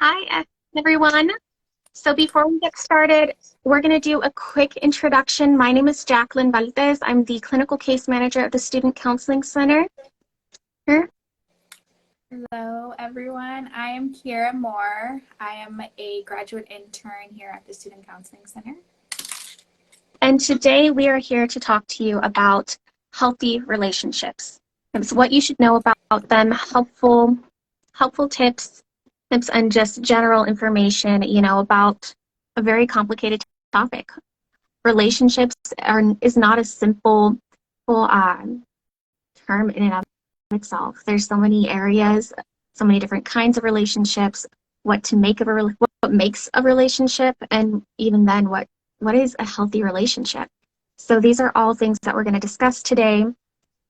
Hi, everyone. So before we get started, we're going to do a quick introduction. My name is Jacqueline Valdez. I'm the Clinical Case Manager at the Student Counseling Center. Hello, everyone. I am Kira Moore. I am a graduate intern here at the Student Counseling Center. And today we are here to talk to you about healthy relationships. It's what you should know about them, helpful tips, and just general information, about a very complicated topic. Relationships is not a simple term in and of itself. There's so many areas, so many different kinds of relationships, what makes a relationship, and even then what is a healthy relationship. So these are all things that we're going to discuss today.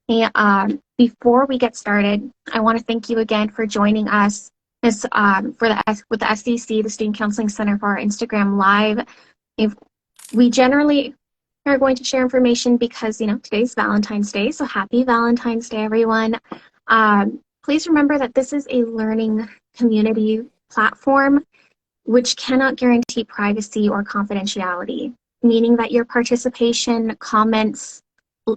And before we get started, I want to thank you again for joining us with the SCC, the Student Counseling Center, for our Instagram Live. We generally are going to share information because, today's Valentine's Day, so happy Valentine's Day, everyone. Please remember that this is a learning community platform which cannot guarantee privacy or confidentiality, meaning that your participation, comments,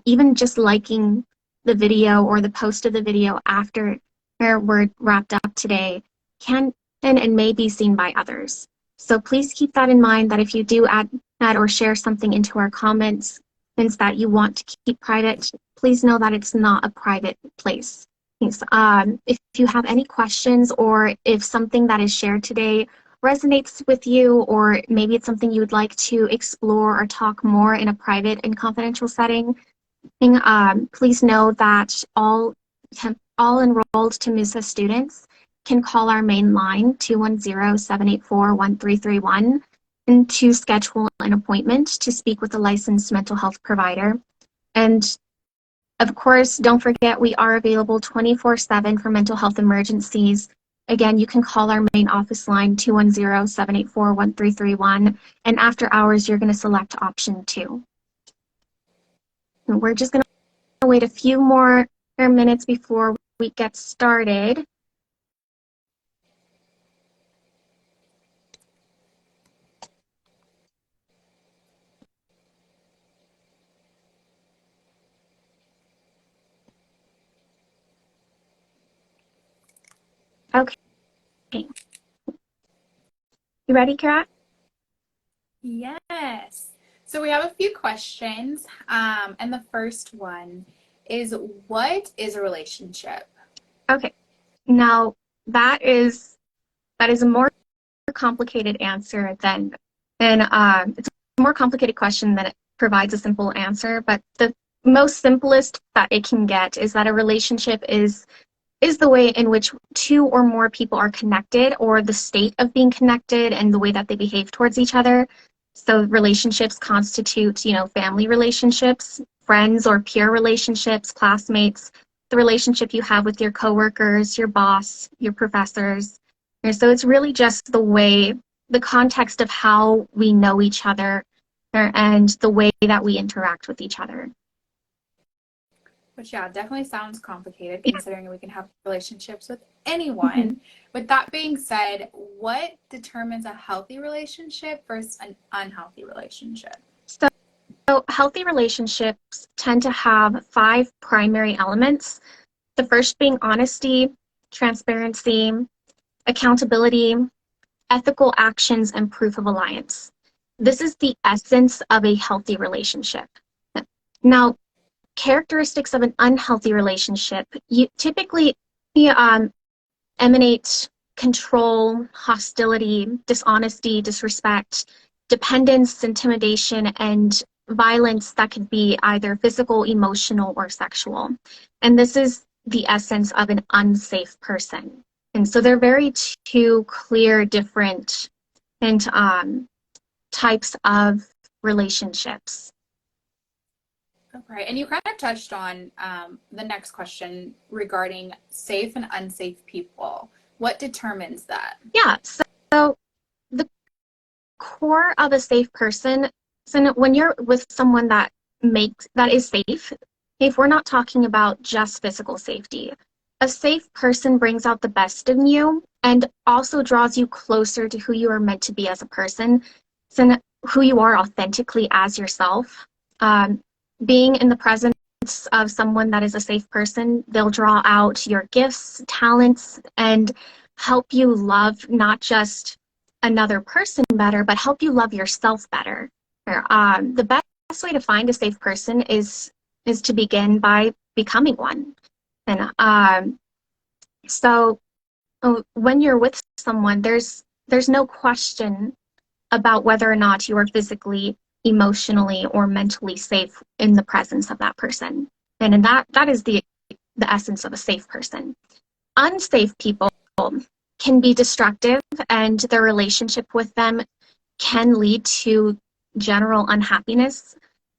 even just liking the video or the post of the video after we're wrapped up today can and may be seen by others. So please keep that in mind, that if you do add or share something into our comments that you want to keep private, please know that it's not a private place. If you have any questions, or if something that is shared today resonates with you, or maybe it's something you would like to explore or talk more in a private and confidential setting, please know that all enrolled TMUSA students can call our main line, 210-784-1331, and to schedule an appointment to speak with a licensed mental health provider. And of course, don't forget, we are available 24/7 for mental health emergencies. Again, you can call our main office line, 210-784-1331, and after hours, you're going to select option 2. And we're just going to wait a few more minutes before we get started. Okay. You ready, Kara? Yes. So we have a few questions, and the first one is, what is a relationship? Okay. Now, that is a more complicated answer than it's a more complicated question than it provides a simple answer. But the most simplest that it can get is that a relationship is the way in which two or more people are connected, or the state of being connected and the way that they behave towards each other. So relationships constitute, family relationships, friends or peer relationships, classmates, the relationship you have with your coworkers, your boss, your professors. And so it's really just the context of how we know each other and the way that we interact with each other. Which, yeah, definitely sounds complicated, considering we can have relationships with anyone. With that being said, what determines a healthy relationship versus an unhealthy relationship? So healthy relationships tend to have 5 primary elements. The first being honesty, transparency, accountability, ethical actions, and proof of alliance. This is the essence of a healthy relationship. Now, characteristics of an unhealthy relationship typically emanate control, hostility, dishonesty, disrespect, dependence, intimidation, and violence that could be either physical, emotional, or sexual. And this is the essence of an unsafe person. And so they're very two clear, different types of relationships. Okay, and you kind of touched on the next question regarding safe and unsafe people. What determines that? Yeah, so the core of a safe person, so when you're with someone that is safe, if we're not talking about just physical safety, a safe person brings out the best in you and also draws you closer to who you are meant to be as a person, so who you are authentically as yourself. Um, Being in the presence of someone that is a safe person, they'll draw out your gifts, talents, and help you love not just another person better, but help you love yourself better. The best way to find a safe person is to begin by becoming one. And so when you're with someone, there's no question about whether or not you are physically, emotionally, or mentally safe in the presence of that person. And that is the essence of a safe person. Unsafe people can be destructive, and their relationship with them can lead to general unhappiness.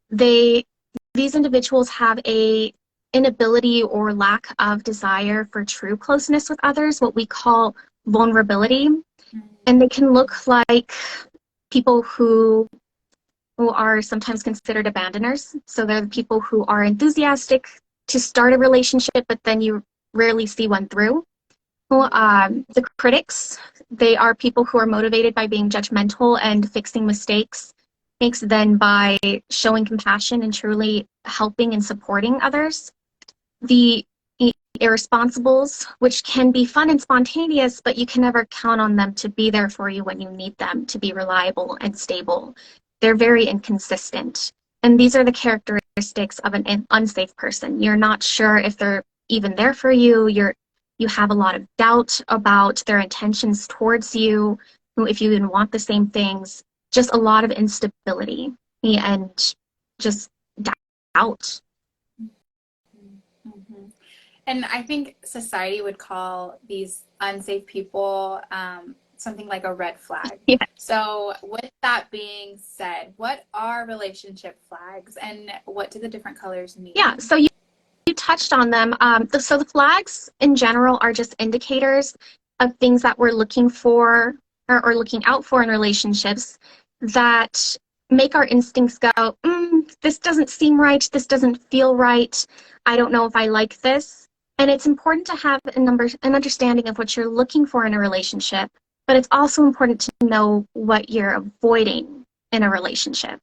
They These individuals have a inability or lack of desire for true closeness with others, what we call vulnerability. And they can look like people who are sometimes considered abandoners. So they're the people who are enthusiastic to start a relationship, but then you rarely see one through. The critics, they are people who are motivated by being judgmental and fixing mistakes, then by showing compassion and truly helping and supporting others. The irresponsibles, which can be fun and spontaneous, but you can never count on them to be there for you when you need them to be reliable and stable. They're very inconsistent. And these are the characteristics of an unsafe person. You're not sure if they're even there for you. You have a lot of doubt about their intentions towards you, if you even want the same things, just a lot of instability and just doubt. Mm-hmm. And I think society would call these unsafe people something like a red flag. Yeah. So, with that being said, what are relationship flags and what do the different colors mean? Yeah, so you touched on them. So the flags in general are just indicators of things that we're looking for or looking out for in relationships that make our instincts go, this doesn't seem right, this doesn't feel right, I don't know if I like this. And it's important to have an understanding of what you're looking for in a relationship, but it's also important to know what you're avoiding in a relationship.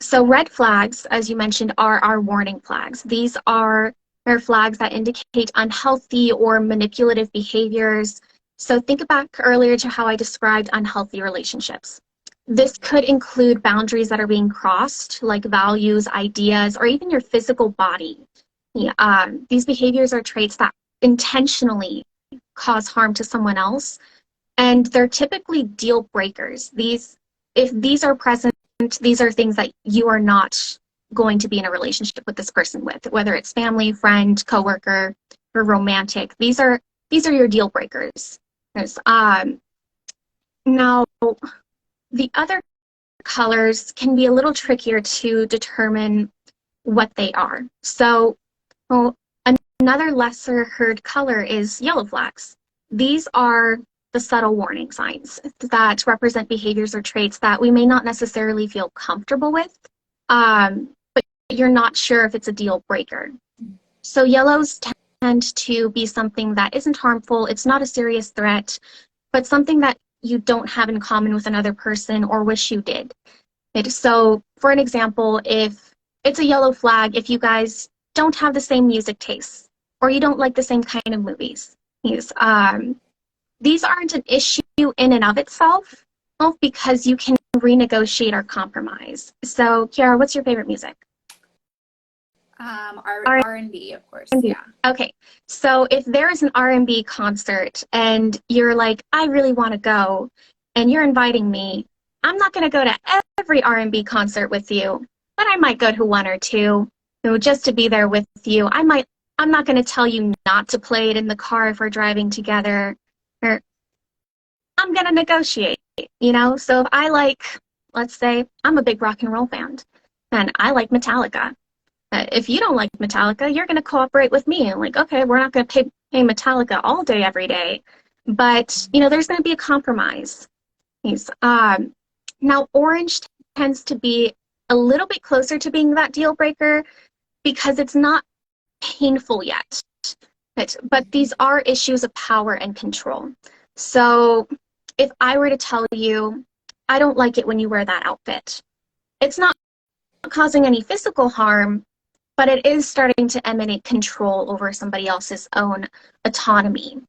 So red flags, as you mentioned, are our warning flags. These are flags that indicate unhealthy or manipulative behaviors. So think back earlier to how I described unhealthy relationships. This could include boundaries that are being crossed, like values, ideas, or even your physical body. These behaviors are traits that intentionally cause harm to someone else, and they're typically deal breakers. If these are present, these are things that you are not going to be in a relationship with this person with, whether it's family, friend, coworker, or romantic. These are your deal breakers. Now, the other colors can be a little trickier to determine what they are. So, another lesser heard color is yellow flags. These are the subtle warning signs that represent behaviors or traits that we may not necessarily feel comfortable with, but you're not sure if it's a deal breaker. So yellows tend to be something that isn't harmful, it's not a serious threat, but something that you don't have in common with another person or wish you did. So for an example, if it's a yellow flag, if you guys don't have the same music tastes or you don't like the same kind of movies, these aren't an issue in and of itself, because you can renegotiate or compromise. So, Kiara, what's your favorite music? R&B, of course. Yeah. Okay. So if there is an R&B concert and you're like, I really want to go, and you're inviting me, I'm not going to go to every R&B concert with you, but I might go to one or two, just to be there with you. I'm not going to tell you not to play it in the car if we're driving together. Or I'm going to negotiate, So if let's say I'm a big rock and roll fan and I like Metallica. If you don't like Metallica, you're going to cooperate with me. And okay, we're not going to pay Metallica all day, every day. But, there's going to be a compromise. Now, orange tends to be a little bit closer to being that deal breaker because it's not painful yet. But these are issues of power and control. So if I were to tell you, I don't like it when you wear that outfit, it's not causing any physical harm, but it is starting to emanate control over somebody else's own autonomy,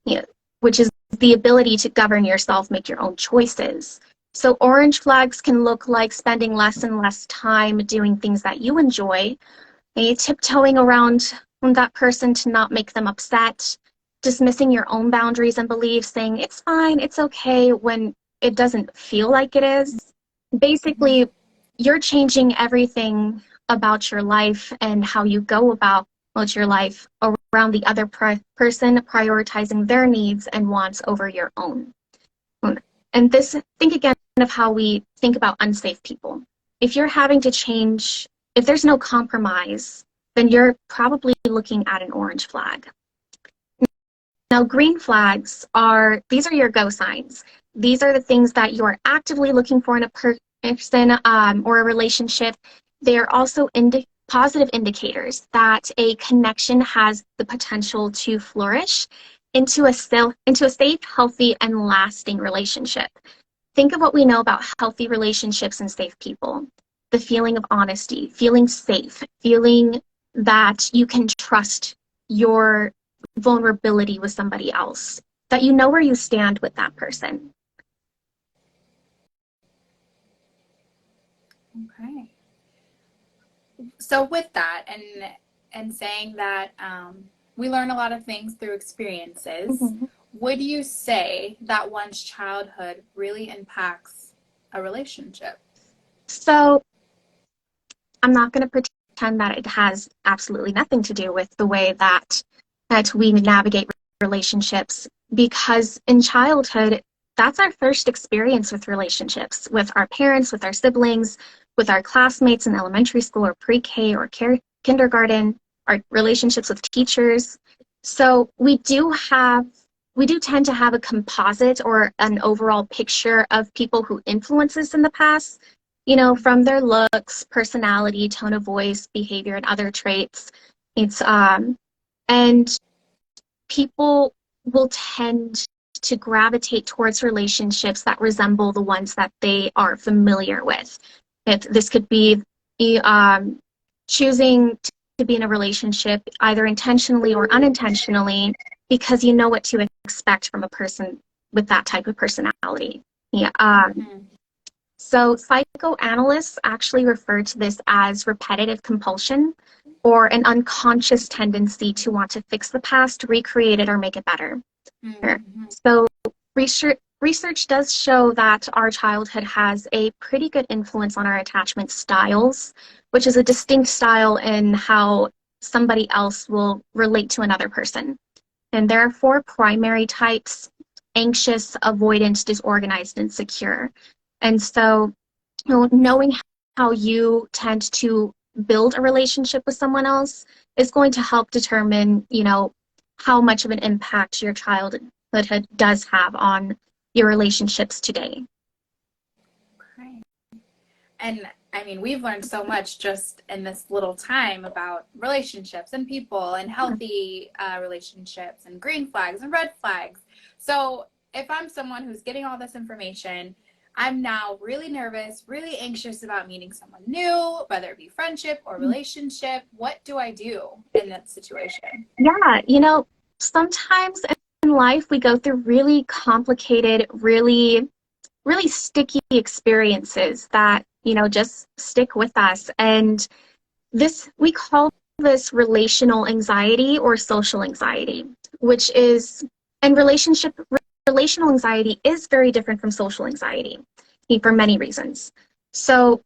you know, which is the ability to govern yourself, make your own choices. So orange flags can look like spending less and less time doing things that you enjoy, maybe tiptoeing around that person to not make them upset, dismissing your own boundaries and beliefs, saying it's fine, it's okay when it doesn't feel like it is. Mhm. Basically, you're changing everything about your life and how you go about your life around the other person, prioritizing their needs and wants over your own. And this, think again of how we think about unsafe people. If you're having to change, if there's no compromise, then you're probably looking at an orange flag. Now, green flags are, these are your go signs. These are the things that you're actively looking for in a person or a relationship. They are also positive indicators that a connection has the potential to flourish into a safe, healthy, and lasting relationship. Think of what we know about healthy relationships and safe people. The feeling of honesty, feeling safe, feeling that you can trust your vulnerability with somebody else, that you know where you stand with that person. Okay. So with that, and saying that we learn a lot of things through experiences, Mm-hmm. would you say that one's childhood really impacts a relationship? So I'm not going to pretend that it has absolutely nothing to do with the way that we navigate relationships, because in childhood, that's our first experience with relationships, with our parents, with our siblings, with our classmates in elementary school or pre-K or kindergarten, our relationships with teachers. So we do tend to have a composite or an overall picture of people who influence us in the past, from their looks, personality, tone of voice, behavior, and other traits. It's and people will tend to gravitate towards relationships that resemble the ones that they are familiar with. This could be choosing to be in a relationship either intentionally or unintentionally because you know what to expect from a person with that type of personality. Yeah. Mm-hmm. So psychoanalysts actually refer to this as repetitive compulsion or an unconscious tendency to want to fix the past, recreate it, or make it better. Mm-hmm. So research does show that our childhood has a pretty good influence on our attachment styles, which is a distinct style in how somebody else will relate to another person. And there are four primary types: anxious, avoidant, disorganized, and secure. And so, knowing how you tend to build a relationship with someone else is going to help determine, how much of an impact your childhood does have on your relationships today. Okay. And I mean, we've learned so much just in this little time about relationships and people and healthy relationships and green flags and red flags. So, if I'm someone who's getting all this information, I'm now really nervous, really anxious about meeting someone new, whether it be friendship or relationship. What do I do in that situation? Yeah, sometimes in life we go through really complicated, really sticky experiences that, just stick with us. And we call this relational anxiety or social anxiety, which is, and relational anxiety is very different from social anxiety for many reasons. So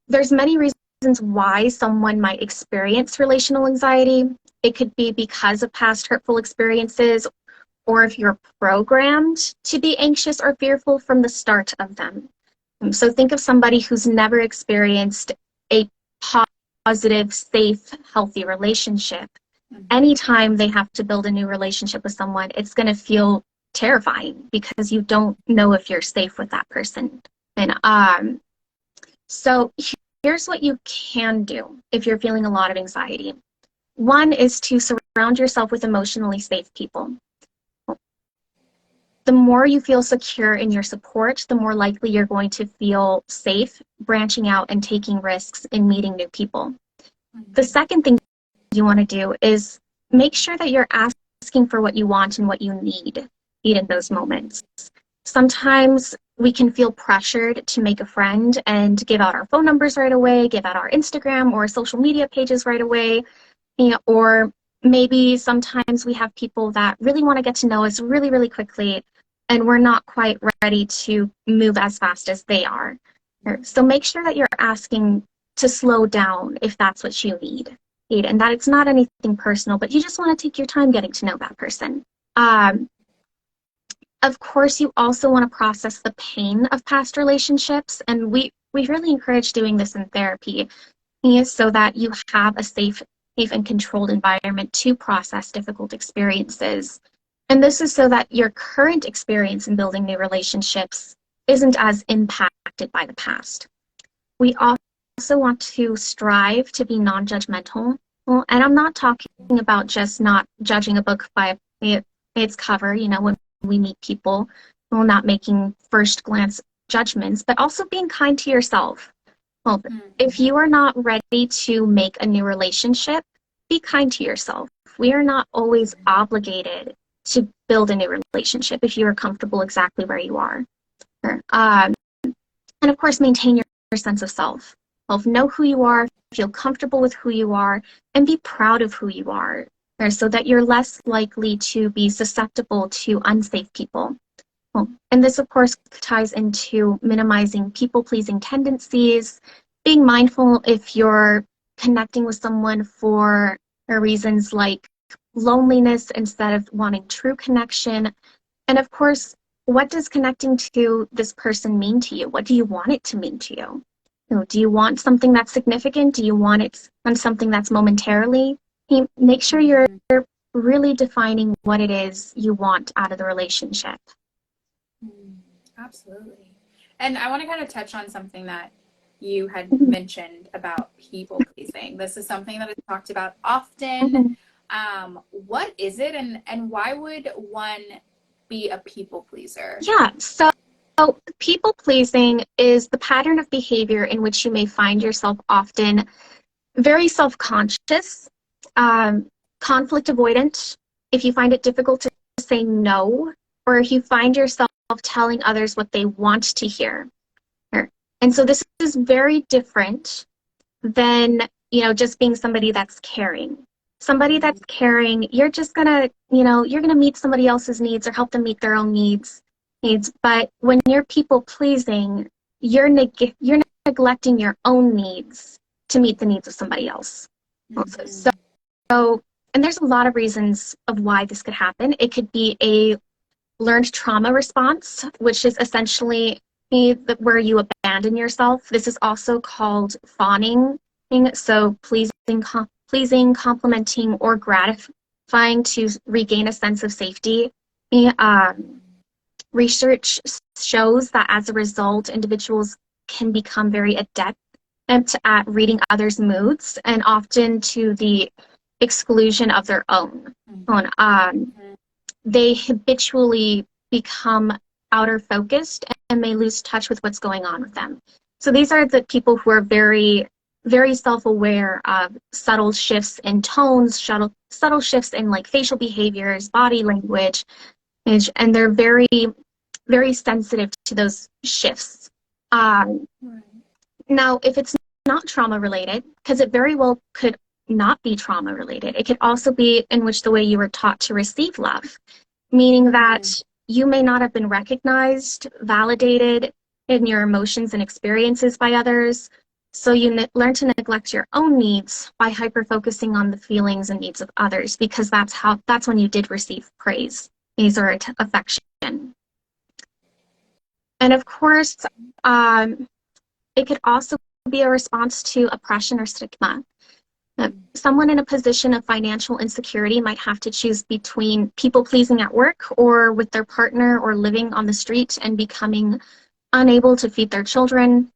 there's many reasons why someone might experience relational anxiety. It could be because of past hurtful experiences, or if you're programmed to be anxious or fearful from the start of them. So think of somebody who's never experienced a positive, safe, healthy relationship. Mm-hmm. Anytime they have to build a new relationship with someone, it's going to feel terrifying because you don't know if you're safe with that person. And so here's what you can do if you're feeling a lot of anxiety. One is to surround yourself with emotionally safe people. the more you feel secure in your support, the more likely you're going to feel safe branching out and taking risks in meeting new people. The second thing you want to do is make sure that you're asking for what you want and what you need in those moments. Sometimes we can feel pressured to make a friend and give out our phone numbers right away, give out our Instagram or social media pages right away, or maybe sometimes we have people that really want to get to know us really, really quickly, and we're not quite ready to move as fast as they are. So make sure that you're asking to slow down if that's what you need, and that it's not anything personal, but you just want to take your time getting to know that person. Of course, you also want to process the pain of past relationships, and we really encourage doing this in therapy, so that you have a safe and controlled environment to process difficult experiences. And this is so that your current experience in building new relationships isn't as impacted by the past. We also want to strive to be non-judgmental. Well, and I'm not talking about just not judging a book by its cover, when we meet people, well, not making first glance judgments, but also being kind to yourself. Well, if you are not ready to make a new relationship, be kind to yourself. We are not always obligated to build a new relationship if you are comfortable exactly where you are. And of course, maintain your sense of self. Know who you are, feel comfortable with who you are, and be proud of who you are, so that you're less likely to be susceptible to unsafe people. And this, of course, ties into minimizing people-pleasing tendencies, being mindful if you're connecting with someone for reasons like loneliness instead of wanting true connection. And of course, what does connecting to this person mean to you? What do you want it to mean to you? Do you want something that's significant? Do you want it on something that's momentarily? Make sure you're really defining what it is you want out of the relationship. Absolutely. And I want to kind of touch on something that you had mentioned about people pleasing. This is something that is talked about often. What is it, and why would one be a people pleaser? Yeah, so people pleasing is the pattern of behavior in which you may find yourself often very self-conscious, conflict avoidant, if you find it difficult to say no, or if you find yourself telling others what they want to hear. And so this is very different than, just being somebody that's caring. Somebody that's caring, you're just gonna, you're gonna meet somebody else's needs or help them meet their own needs. But when you're people pleasing, you're neglecting your own needs to meet the needs of somebody else. So, and there's a lot of reasons of why this could happen. It could be a learned trauma response, which is essentially where you abandon yourself. This is also called fawning. So pleasing, complimenting, or gratifying to regain a sense of safety. Research shows that as a result, individuals can become very adept at reading others' moods, and often to the exclusion of their own. They habitually become outer focused and may lose touch with what's going on with them. So these are the people who are very, very self-aware of subtle shifts in tones, subtle shifts in like facial behaviors, body language, and they're very, very sensitive to those shifts. Now, if it's not trauma related, because it very well could not be trauma related, it could also be in which the way you were taught to receive love, meaning that you may not have been recognized, validated in your emotions and experiences by others. So you learn to neglect your own needs by hyper-focusing on the feelings and needs of others, because that's when you did receive praise, or affection. And of course, it could also be a response to oppression or stigma. Someone in a position of financial insecurity might have to choose between people pleasing at work or with their partner, or living on the street and becoming unable to feed their children.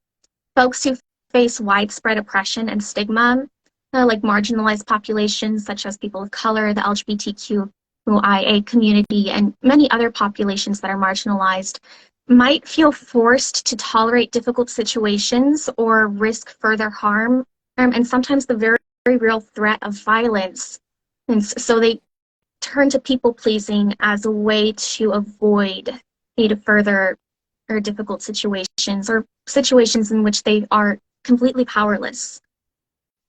Folks who face widespread oppression and stigma, like marginalized populations such as people of color, the LGBTQ IA community and many other populations that are marginalized might feel forced to tolerate difficult situations or risk further harm, and sometimes the very, very real threat of violence. And so they turn to people pleasing as a way to avoid need further or difficult situations or situations in which they are completely powerless.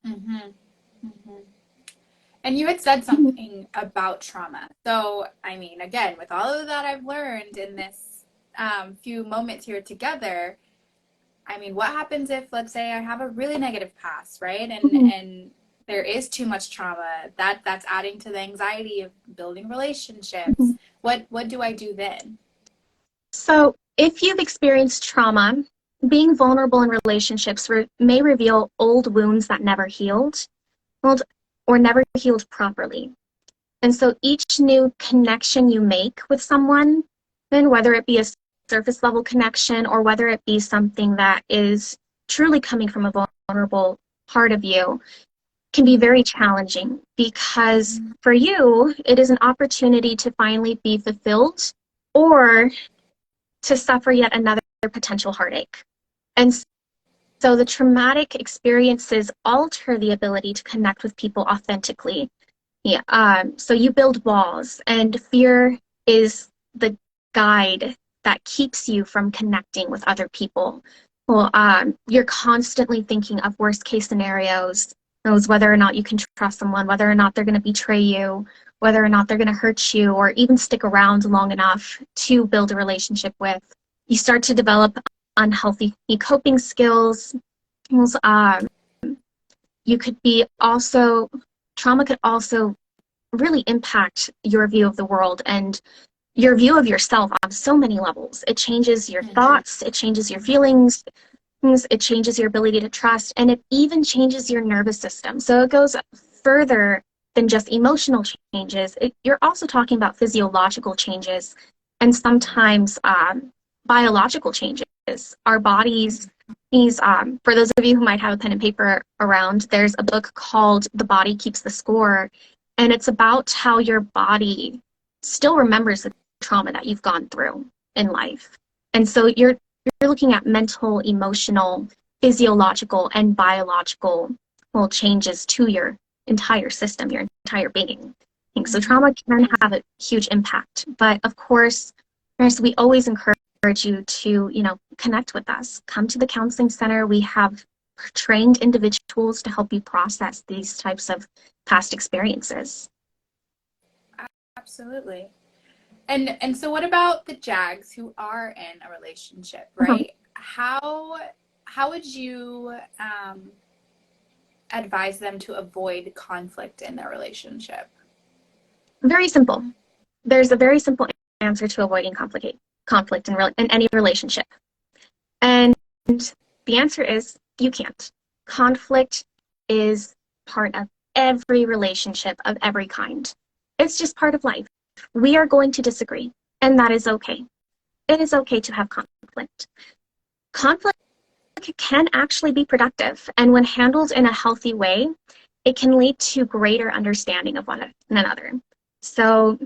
Mm-hmm. Mm-hmm. And you had said something about trauma. So, I mean, again, with all of that I've learned in this few moments here together, I mean, what happens if, let's say, I have a really negative past, right? And there is too much trauma that's adding to the anxiety of building relationships. What do I do then? So, if you've experienced trauma, being vulnerable in relationships may reveal old wounds that never healed, or never healed properly. And so, each new connection you make with someone, then whether it be a surface level connection or whether it be something that is truly coming from a vulnerable part of you, can be very challenging because for you, it is an opportunity to finally be fulfilled or to suffer yet another potential heartache. And so the traumatic experiences alter the ability to connect with people authentically. Yeah, so you build walls, and fear is the guide that keeps you from connecting with other people. Well, you're constantly thinking of worst case scenarios, knows whether or not you can trust someone, whether or not they're going to betray you, whether or not they're going to hurt you, or even stick around long enough to build a relationship with. You start to develop unhealthy coping skills. Um, you could be also, trauma could also really impact your view of the world and your view of yourself on so many levels. It changes your thoughts, it changes your feelings, it changes your ability to trust, and it even changes your nervous system. So it goes further than just emotional changes. You're also talking about physiological changes and sometimes biological changes. Our bodies, for those of you who might have a pen and paper around, there's a book called The Body Keeps the Score, and it's about how your body still remembers the trauma that you've gone through in life. And so you're looking at mental, emotional, physiological, and biological changes to your entire system, your entire being. So trauma can have a huge impact. But of course, we always encourage you to, connect with us. Come to the counseling center. We have trained individuals to help you process these types of past experiences. Absolutely. And so what about the Jags who are in a relationship, right? How would you advise them to avoid conflict in their relationship? Very simple. There's a very simple answer to avoiding conflict in any relationship. And the answer is you can't. Conflict is part of every relationship of every kind. It's just part of life. We are going to disagree, and that is okay. It is okay to have conflict. Conflict can actually be productive, and when handled in a healthy way, it can lead to greater understanding of one another. So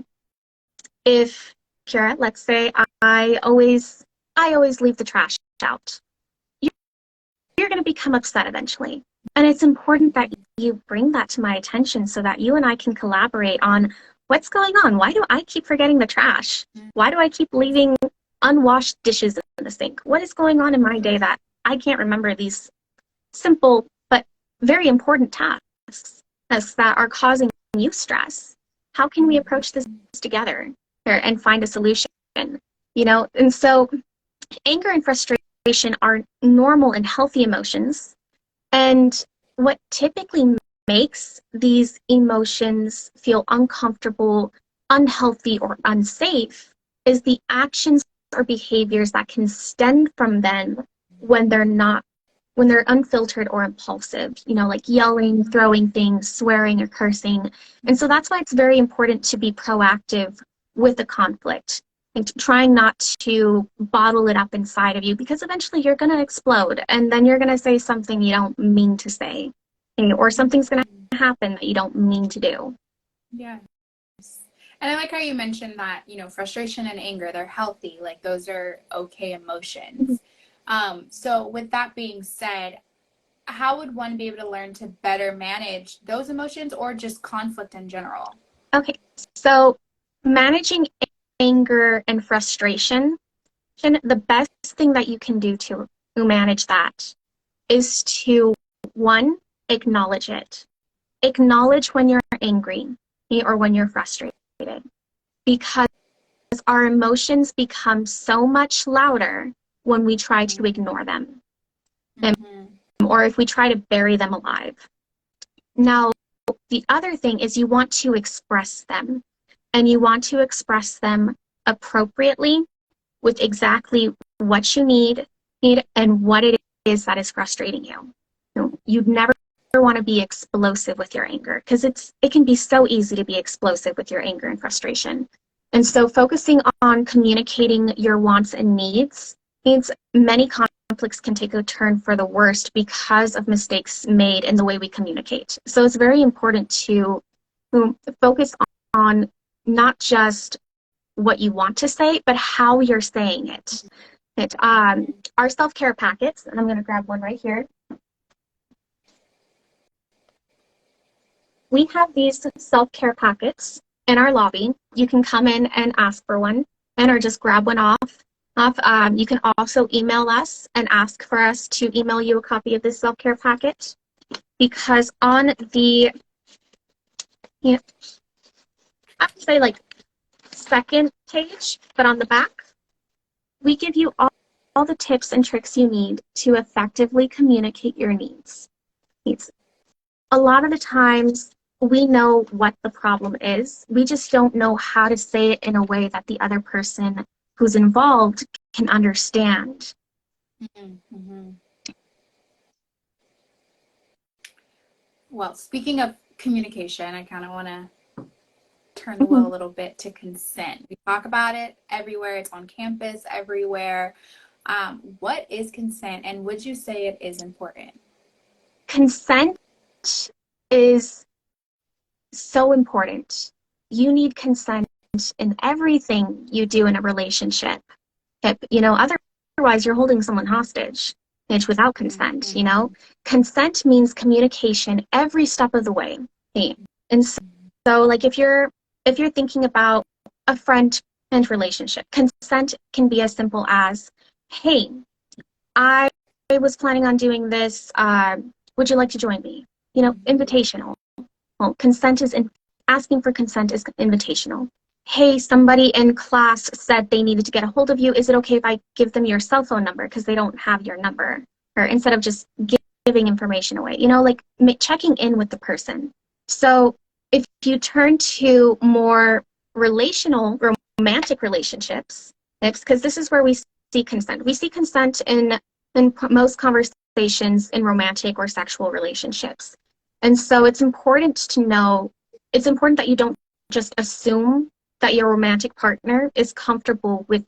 if, Kira, let's say I always leave the trash out, you're going to become upset eventually. And it's important that you bring that to my attention so that you and I can collaborate on what's going on. Why do I keep forgetting the trash? Why do I keep leaving unwashed dishes in the sink? What is going on in my day that I can't remember these simple but very important tasks that are causing you stress? How can we approach this together and find a solution? And so anger and frustration are normal and healthy emotions. And what typically makes these emotions feel uncomfortable, unhealthy, or unsafe is the actions or behaviors that can stem from them when they're unfiltered or impulsive, like yelling, throwing things, swearing, or cursing. And so that's why it's very important to be proactive with the conflict and trying not to bottle it up inside of you, because eventually you're going to explode and then you're going to say something you don't mean to say, or something's going to happen that you don't mean to do. Yes. And I like how you mentioned that, frustration and anger, they're healthy. Like those are okay emotions. So with that being said, how would one be able to learn to better manage those emotions or just conflict in general? Okay, so managing anger and frustration, the best thing that you can do to manage that is to, one, acknowledge it. Acknowledge when you're angry or when you're frustrated, because our emotions become so much louder when we try to ignore them, Mm-hmm. or if we try to bury them alive. Now, the other thing is you want to express them, and you want to express them appropriately with exactly what you need and what it is that is frustrating you. You'd never want to be explosive with your anger, because it can be so easy to be explosive with your anger and frustration. And so focusing on communicating your wants and needs means many conflicts can take a turn for the worst because of mistakes made in the way we communicate. So it's very important to focus on not just what you want to say, but how you're saying it. Our self-care packets, and I'm going to grab one right here. We have these self-care packets in our lobby. You can come in and ask for one, or just grab one off. You can also email us and ask for us to email you a copy of this self-care packet, because on the, I would say like second page, but on the back, we give you all the tips and tricks you need to effectively communicate your needs. A lot of the times, we know what the problem is. We just don't know how to say it in a way that the other person who's involved can understand. Mm-hmm. Well, speaking of communication, I kind of want to turn the wheel a little bit to consent. We talk about it everywhere. It's on campus, everywhere. What is consent, and would you say it is important? Consent is so important. You need consent in everything you do in a relationship. Otherwise you're holding someone hostage. It's without consent, Consent means communication every step of the way. And so like if you're thinking about a friend and relationship, consent can be as simple as, hey, I was planning on doing this. Would you like to join me? Invitational. Well, asking for consent is invitational. Hey, somebody in class said they needed to get a hold of you. Is it okay if I give them your cell phone number because they don't have your number? Or instead of just giving information away, like checking in with the person. So if you turn to more romantic relationships, because this is where we see consent. We see consent in most conversations in romantic or sexual relationships. And so it's important that you don't just assume that your romantic partner is comfortable with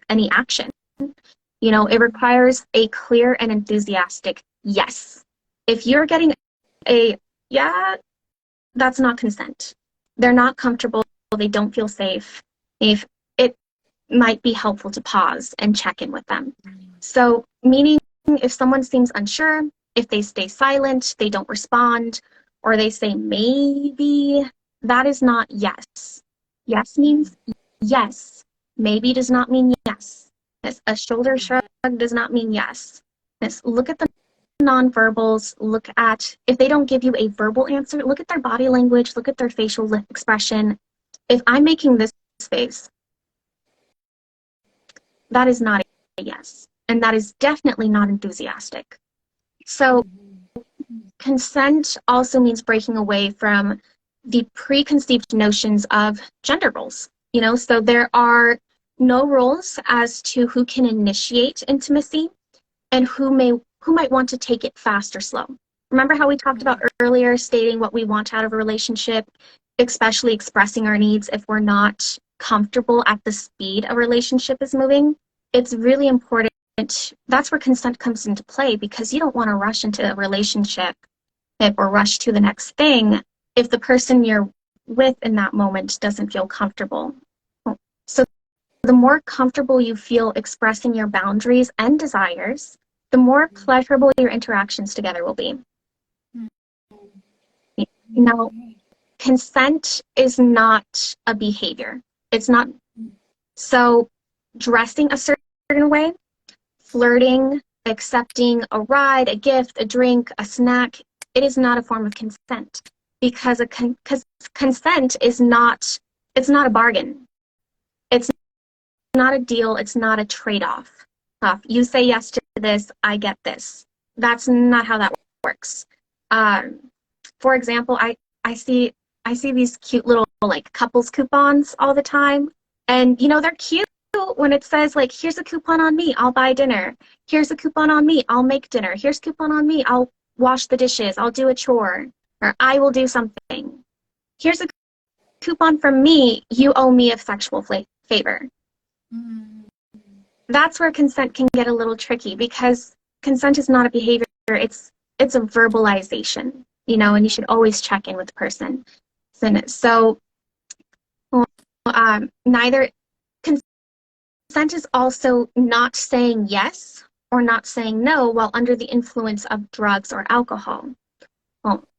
any action. It requires a clear and enthusiastic yes. If you're getting a yeah, that's not consent. They're not comfortable, they don't feel safe. If it might be helpful to pause and check in with them. So, meaning if someone seems unsure, if they stay silent, they don't respond, or they say maybe, that is not yes. Yes means yes. Maybe does not mean yes. A shoulder shrug does not mean yes. Look at the nonverbals. Look at, if they don't give you a verbal answer, look at their body language, look at their facial expression. If I'm making this face, that is not a yes. And that is definitely not enthusiastic. So consent also means breaking away from the preconceived notions of gender roles. So there are no rules as to who can initiate intimacy and who might want to take it fast or slow. Remember how we talked about earlier, stating what we want out of a relationship, especially expressing our needs if we're not comfortable at the speed a relationship is moving? It's really important. That's where consent comes into play, because you don't want to rush into a relationship or rush to the next thing if the person you're with in that moment doesn't feel comfortable. So the more comfortable you feel expressing your boundaries and desires, the more pleasurable your interactions together will be. Now, consent is not a behavior. It's not. So dressing a certain way, flirting, accepting a ride, a gift, a drink, a snack, it is not a form of consent, because consent is not, it's not a bargain. It's not a deal. It's not a trade-off. You say yes to this, I get this. That's not how that works. For example, I see these cute little like couples coupons all the time, and they're cute when it says like, here's a coupon on me, I'll buy dinner. Here's a coupon on me, I'll make dinner. Here's a coupon on me, I'll wash the dishes, I'll do a chore, or I will do something. Here's a coupon from me, you owe me a sexual favor. That's where consent can get a little tricky, because consent is not a behavior, it's a verbalization, and you should always check in with the person. So neither consent is also not saying yes or not saying no while under the influence of drugs or alcohol.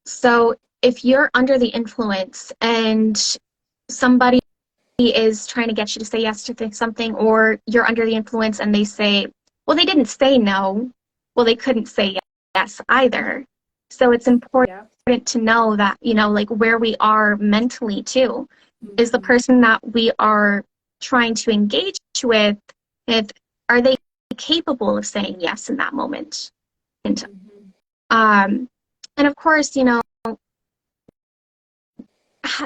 So if you're under the influence and somebody is trying to get you to say yes to something, or you're under the influence and they say, well, they didn't say no, well, they couldn't say yes either. So it's important to know that, like where we are mentally too. Is the person that we are trying to engage with, are they capable of saying yes in that moment? And of course,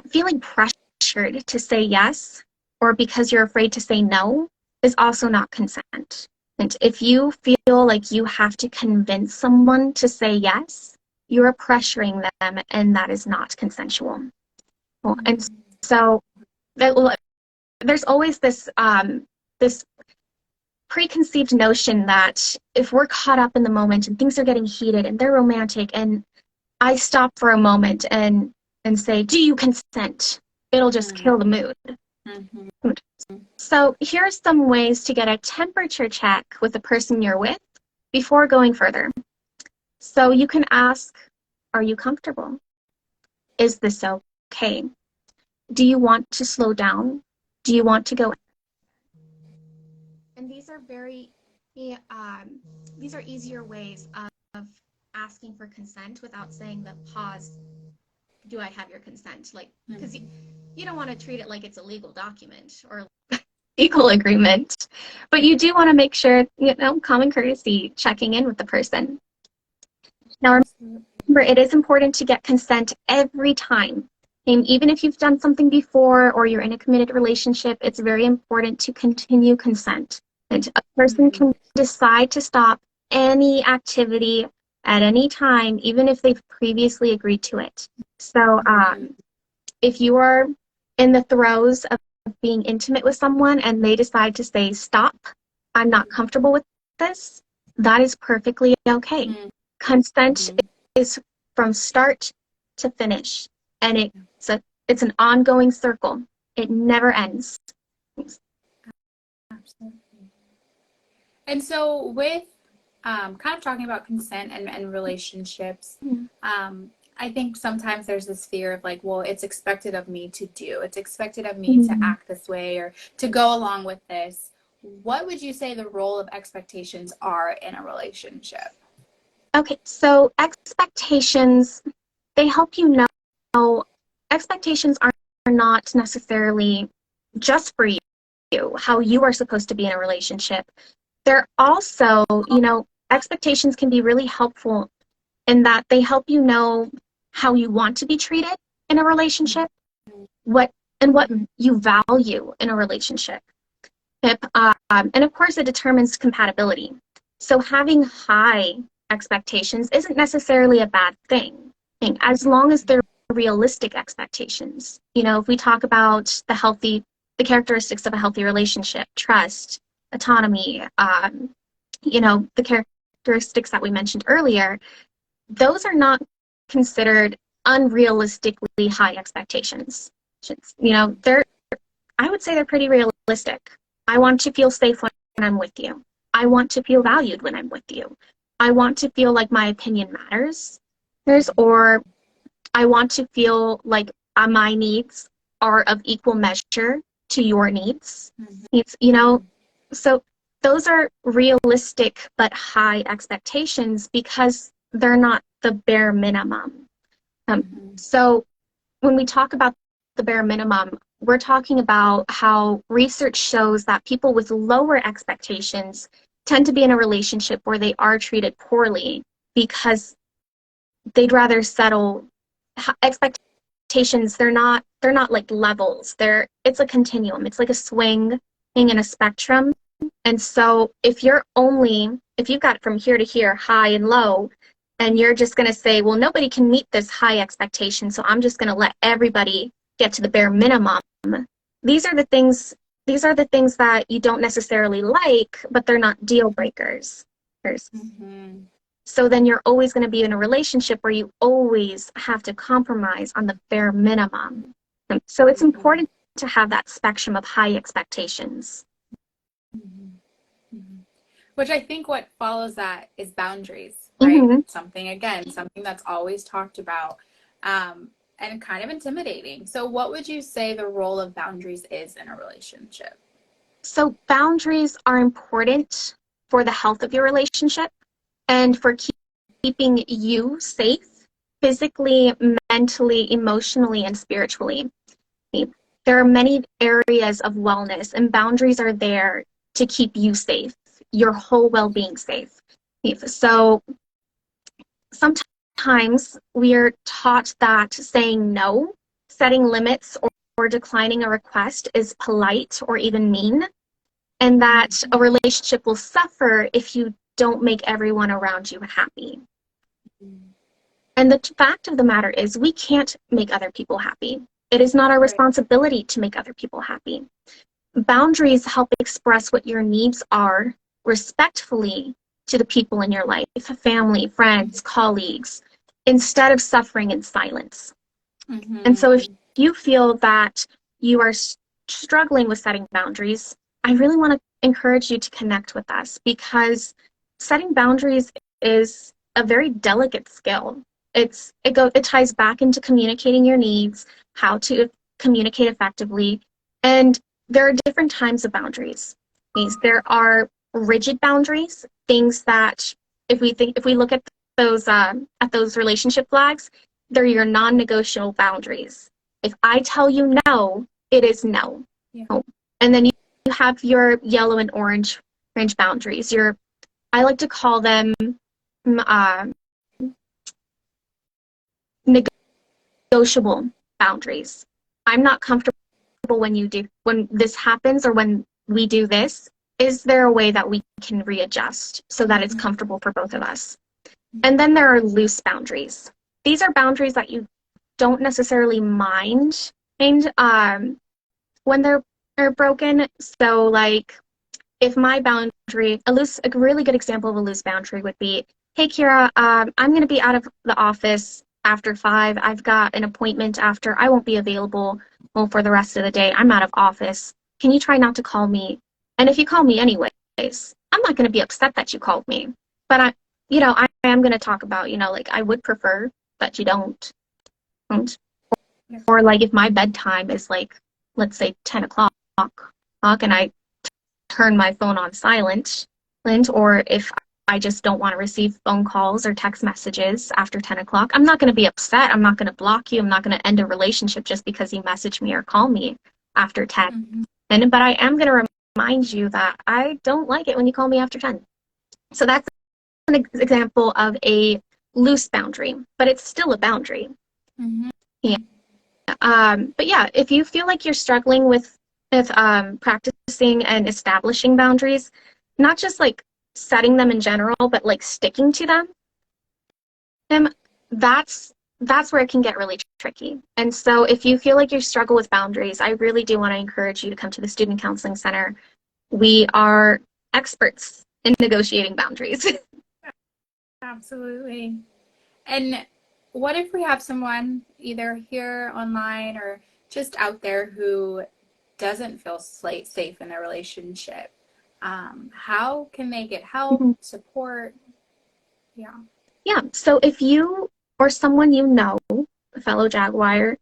feeling pressured to say yes, or because you're afraid to say no, is also not consent. And if you feel like you have to convince someone to say yes, you're pressuring them, and that is not consensual. And so there's always this this preconceived notion that if we're caught up in the moment and things are getting heated and they're romantic, and I stop for a moment and say, do you consent? It'll just kill the mood. So here are some ways to get a temperature check with the person you're with before going further. So you can ask, are you comfortable? Is this okay? Do you want to slow down? Do you want to go? And these are these are easier ways of asking for consent without saying the pause, do I have your consent? Like, because you don't want to treat it like it's a legal document or legal agreement, but you do want to make sure, common courtesy, checking in with the person. Now, remember, it is important to get consent every time. And even if you've done something before or you're in a committed relationship, it's very important to continue consent. And a person can decide to stop any activity at any time, even if they've previously agreed to it. So if you are in the throes of being intimate with someone and they decide to say, stop, I'm not comfortable with this, that is perfectly okay. Consent is from start to finish, and it's an ongoing circle. It never ends. Absolutely. And so with kind of talking about consent and relationships, I think sometimes there's this fear of like, well, it's expected of me to do. It's expected of me to act this way or to go along with this. What would you say the role of expectations are in a relationship? Okay, so expectations, they help you know. Expectations are not necessarily just for you, how you are supposed to be in a relationship. They're also, expectations can be really helpful in that they help you know how you want to be treated in a relationship, what you value in a relationship. And of course, it determines compatibility. So having high expectations isn't necessarily a bad thing, as long as they're realistic expectations. If we talk about the characteristics of a healthy relationship, trust, autonomy, the characteristics that we mentioned earlier, those are not considered unrealistically high expectations. You know, I would say they're pretty realistic. I want to feel safe when I'm with you. I want to feel valued when I'm with you. I want to feel like my opinion matters. Or I want to feel like my needs are of equal measure to your needs. It's, you know, so those are realistic but high expectations because they're not the bare minimum. So when we talk about the bare minimum, we're talking about how research shows that people with lower expectations tend to be in a relationship where they are treated poorly because they'd rather settle. Expectations, they're not like levels. It's a continuum. It's like a swing in a spectrum. And so if you've got from here to here, high and low, and you're just going to say, well, nobody can meet this high expectation, so I'm just going to let everybody get to the bare minimum. These are the things these are the things that you don't necessarily like, but they're not deal breakers. Mm-hmm. So then you're always going to be in a relationship where you always have to compromise on the bare minimum. So it's important to have that spectrum of high expectations. Mm-hmm. Which I think what follows that is boundaries, right? Mm-hmm. Something that's always talked about, and kind of intimidating. So, what would you say the role of boundaries is in a relationship? So boundaries are important for the health of your relationship and for keeping you safe physically, mentally, emotionally, and spiritually. There are many areas of wellness, and boundaries are there to keep you safe, your whole well-being safe. So sometimes we are taught that saying no, setting limits, or declining a request is polite or even mean, and that a relationship will suffer if you don't make everyone around you happy. And the fact of the matter is, we can't make other people happy. It is not our Right. responsibility to make other people happy. Boundaries help express what your needs are respectfully to the people in your life, family, friends, colleagues, instead of suffering in silence. And so if Mm-hmm. you feel that you are struggling with setting boundaries, I really want to encourage you to connect with us, because setting boundaries is a very delicate skill. It ties back into communicating your needs, how to communicate effectively, and there are different types of boundaries. There are rigid boundaries, things that if we look at those relationship flags, they're your non-negotiable boundaries. If I tell you no, it is no. Yeah. And then you have your yellow and orange boundaries. I like to call them uh, negotiable boundaries. I'm not comfortable when this happens, or when we do this. Is there a way that we can readjust so that it's comfortable for both of us? And then there are loose boundaries. These are boundaries that you don't necessarily mind, and when they're broken. So like, if my boundary, a really good example of a loose boundary would be, hey Kira, I'm going to be out of the office after 5. I've got an appointment after. I won't be available for the rest of the day. I'm out of office. Can you try not to call me? And if you call me anyways, I'm not going to be upset that you called me, but I am going to talk about, like, I would prefer that you don't. Or like, if my bedtime is like, let's say 10 o'clock, and I turn my phone on silent, or if I just don't want to receive phone calls or text messages after 10 o'clock, I'm not going to be upset. I'm not going to block you. I'm not going to end a relationship just because you message me or call me after 10. But I am going to remind you that I don't like it when you call me after 10. So that's an example of a loose boundary, but it's still a boundary. Mm-hmm. Yeah. But yeah, if you feel like you're struggling with practicing and establishing boundaries, not just like setting them in general, but like sticking to them, that's where it can get really tricky. And so if you feel like you struggle with boundaries, I really do want to encourage you to come to the Student Counseling Center. We are experts in negotiating boundaries. Absolutely. And what if we have someone either here online or just out there who doesn't feel safe in their relationship, how can they get help, Mhm. support? Yeah. Yeah. So if you or someone you know, a fellow Jaguar,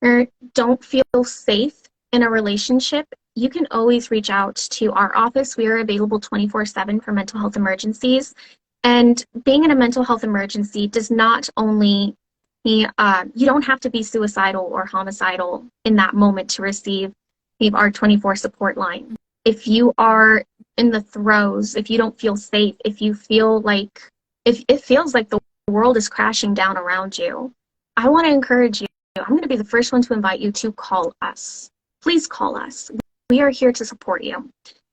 or don't feel safe in a relationship, you can always reach out to our office. We are available 24/7 for mental health emergencies. And being in a mental health emergency does not only you don't have to be suicidal or homicidal in that moment to receive our 24 support line. If you are in the throes, if you don't feel safe, if you feel like, if it feels like the world is crashing down around you, I want to encourage you. I'm going to be the first one to invite you to call us. Please call us. We are here to support you.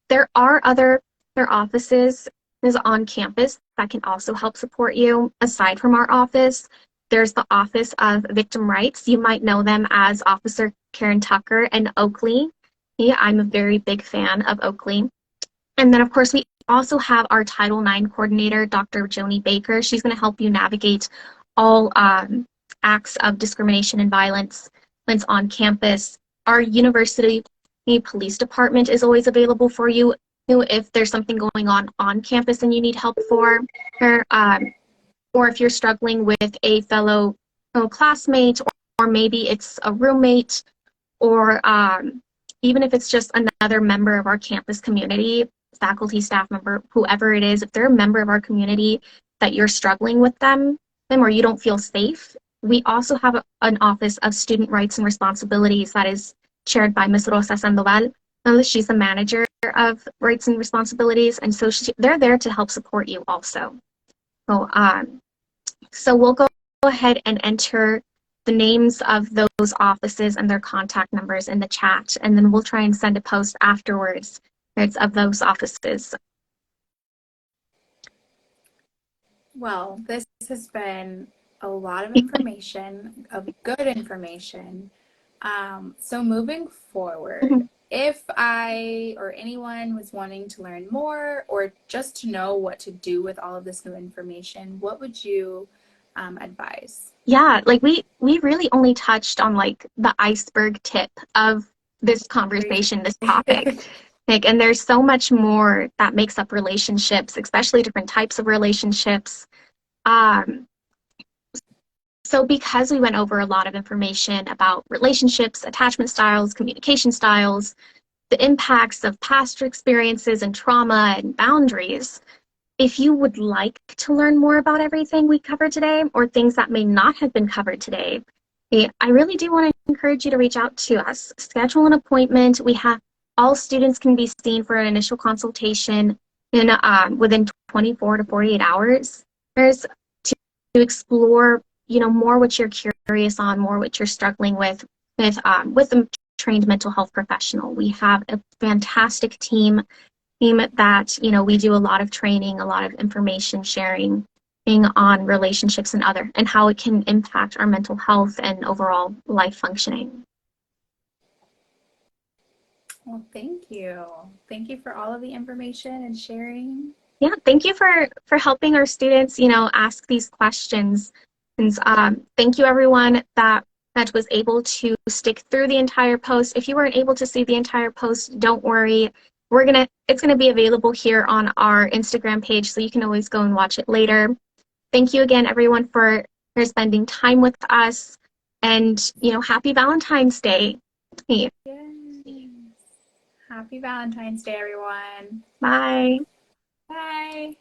There are other offices on campus that can also help support you aside from our office. There's the Office of Victim Rights. You might know them as Officer Karen Tucker and Oakley. Yeah, I'm a very big fan of Oakley. And then, of course, we also have our Title IX coordinator, Dr. Joni Baker. She's going to help you navigate all acts of discrimination and violence on campus. Our university police department is always available for you. If there's something going on campus and you need help for, or, or if you're struggling with a fellow classmate, or maybe it's a roommate, or even if it's just another member of our campus community, faculty, staff member, whoever it is, if they're a member of our community that you're struggling with them or you don't feel safe, we also have an Office of Student Rights and Responsibilities that is chaired by Ms. Rosa Sandoval. She's the manager of Rights and Responsibilities, and so they're there to help support you also. So we'll go ahead and enter the names of those offices and their contact numbers in the chat, and then we'll try and send a post afterwards of those offices. Well, this has been a lot of information, of good information. So moving forward, if I or anyone was wanting to learn more or just to know what to do with all of this new information, what would you advise? Yeah, like we really only touched on like the iceberg tip of this conversation, this topic. And there's so much more that makes up relationships, especially different types of relationships. Um, so because we went over a lot of information about relationships, attachment styles, communication styles, the impacts of past experiences and trauma and boundaries, if you would like to learn more about everything we covered today or things that may not have been covered today, I really do want to encourage you to reach out to us. Schedule an appointment. We have all students can be seen for an initial consultation within 24 to 48 hours. There's to explore, more what you're curious on, more what you're struggling with a trained mental health professional. We have a fantastic team that, we do a lot of training, a lot of information sharing on relationships and how it can impact our mental health and overall life functioning. Well, thank you. Thank you for all of the information and sharing. Yeah, thank you for helping our students, ask these questions. And thank you everyone that was able to stick through the entire post. If you weren't able to see the entire post, don't worry. It's gonna be available here on our Instagram page, so you can always go and watch it later. Thank you again, everyone, for spending time with us, and happy Valentine's Day. Yes. Happy Valentine's Day, everyone. Bye. Bye.